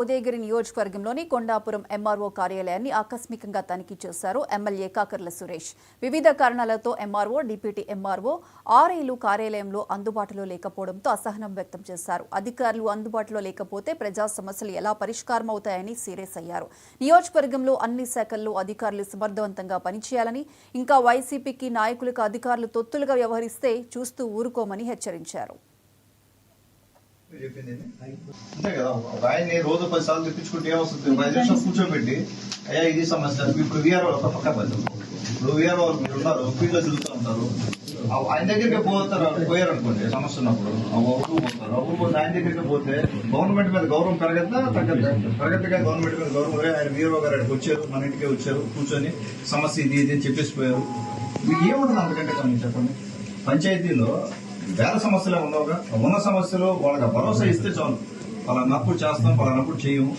ఉదయగిరి నియోజకవర్గంలోని కొండాపురం ఎంఆర్ఓ కార్యాలయాన్ని ఆకస్మికంగా తనిఖీ చేశారు ఎమ్మెల్యే కాకర్ల సురేష్. వివిధ కారణాలతో ఎంఆర్ఓ, డిప్యూటీ ఎంఆర్ఓ, ఆర్ఐలు కార్యాలయంలో అందుబాటులో లేకపోవడంతో అసహనం వ్యక్తం చేశారు. అధికారులు అందుబాటులో లేకపోతే ప్రజా సమస్యలు ఎలా పరిష్కారం అవుతాయని సీరియస్ అయ్యారు. నియోజకవర్గంలో అన్ని శాఖల్లో అధికారులు సమర్థవంతంగా పనిచేయాలని, ఇంకా వైసీపీకి నాయకులకు అధికారులు తొత్తులుగా వ్యవహరిస్తే చూస్తూ ఊరుకోమని హెచ్చరించారు. అంతే కదా, ఆయన్ని రోజు 10 సార్లు తెప్పించుకుంటే ఏమొస్తుంది? 5 నిమిషాలు కూర్చోబెట్టి అయ్యా ఇది సమస్య. ఇప్పుడు వీఆర్ఓ ఒక పక్క పద్ధతి, ఇప్పుడు వీఆర్ఓ మీరు ఉన్నారు, ఫీల్డ్ లో తిరుగుతూ ఉంటారు, ఆయన దగ్గరికి పోయారనుకోండి సమస్య ఉన్నప్పుడు ఊరు పోతారు. ఊరు పోతే ఆయన దగ్గరికి పోతే గవర్నమెంట్ మీద గౌరవం పెరగద్దా తగ్గద్దా? పెరగద్దుగా గవర్నమెంట్ మీద గౌరవం. ఆయన వీఆర్ఓ గారు అక్కడికి వచ్చారు, మన ఇంటికి వచ్చారు, కూర్చొని సమస్య ఇది ఇది అని చెప్పేసిపోయారు. ఏముంటుంది అంతకంటే కానీ చెప్పండి. పంచాయతీలో వేల సమస్యలే ఉండవుగా, ఉన్న సమస్యలు వాళ్ళకి భరోసా ఇస్తే చాలు. పలానప్పుడు చేస్తాం, పలానప్పుడు చేయము,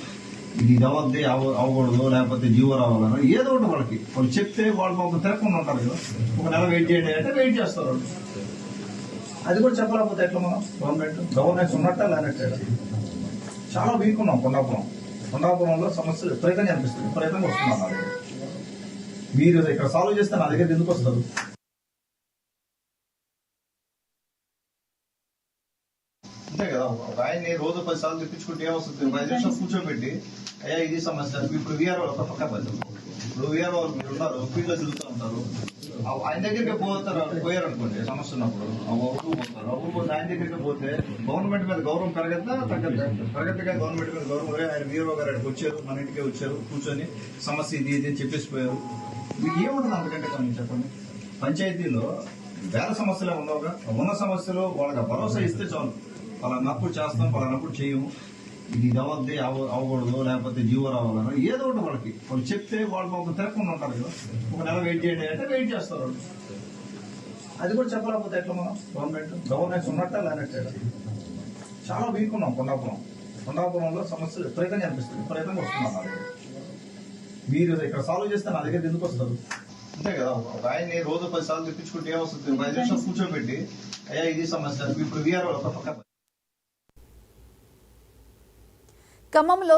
ఇది అవద్ది అవ్వకూడదు, లేకపోతే జీవో రావాలన్నా ఏదో ఒకటి వాళ్ళు చెప్తే వాళ్ళు ఒక తిరగకుండా ఉంటారు కదా. ఒక నెల వెయిట్ చేయండి అంటే వెయిట్ చేస్తారు. అది కూడా చెప్పలేకపోతే ఎట్లా మనం గవర్నెన్స్ ఉన్నట్ట లేనట్టే. చాలా వీక్ ఉన్నాం కొండాపురంలో సమస్యలు విపరీతంగా అనిపిస్తుంది, విపరీతంగా వస్తున్నాం. మీరు ఇక్కడ సాల్వ్ చేస్తే నా దగ్గర ఎందుకు వస్తారు? అంతే కదా, ఆయన్ని రోజు 10 సార్లు తెప్పించుకుంటే ఏమొస్తుంది? 5 నిమిషాలు కూర్చోబెట్టి అయ్యా ఇది సమస్య. ఇప్పుడు వీఆర్ఓ ఒక పక్క పద్ధతి, ఇప్పుడు వీఆర్ఓ మీరు ఉన్నారు, ఫీల్డ్ లో తిరుగుతూ ఉంటారు, ఆయన దగ్గరికి పోయారనుకోండి సమస్య ఉన్నప్పుడు ఊరు పోతారు. ఊరు పోతే ఆయన దగ్గరికి పోతే గవర్నమెంట్ మీద గౌరవం పెరగద్దా తగ్గద్దా? పెరగద్దుగా గవర్నమెంట్ మీద గౌరవం. ఆయన వీఆర్ఓ గారు అక్కడికి వచ్చారు, మన ఇంటికి వచ్చారు, కూర్చొని సమస్య ఇది ఇది అని చెప్పేసిపోయారు. ఏముంటుంది అంతకంటే కానీ చెప్పండి. పంచాయతీలో వేల సమస్యలే ఉండవుగా, ఉన్న సమస్యలు వాళ్ళకి భరోసా ఇస్తే చాలు. పలానప్పుడు చేస్తాం, పలానప్పుడు చేయము, ఇది అవద్ది అవ్వకూడదు, లేకపోతే జీవో రావాలన్నా ఏదో ఒకటి వాళ్ళు చెప్తే వాళ్ళు ఒక తిరగకుండా ఉంటారు కదా. ఒక నెల వెయిట్ చేయండి అంటే వెయిట్ చేస్తారు. అది కూడా చెప్పలేకపోతే ఎట్లా మనం గవర్నెన్స్ ఉన్నట్ట లేనట్టే. చాలా వీక్ ఉన్నాం కొండాపురంలో సమస్యలు విపరీతంగా అనిపిస్తుంది, విపరీతంగా వస్తున్నాం. మీరు ఇక్కడ సాల్వ్ చేస్తే నా దగ్గర ఎందుకు వస్తారు? అంతే కదా, ఆయన్ని రోజు 10 సార్లు తెప్పించుకుంటే ఏమొస్తుంది? 5 నిమిషాలు కూర్చోబెట్టి అయ్యా ఇది సమస్య. ఇప్పుడు వీఆర్ఓ ఒక పక్క. ఖమ్మంలో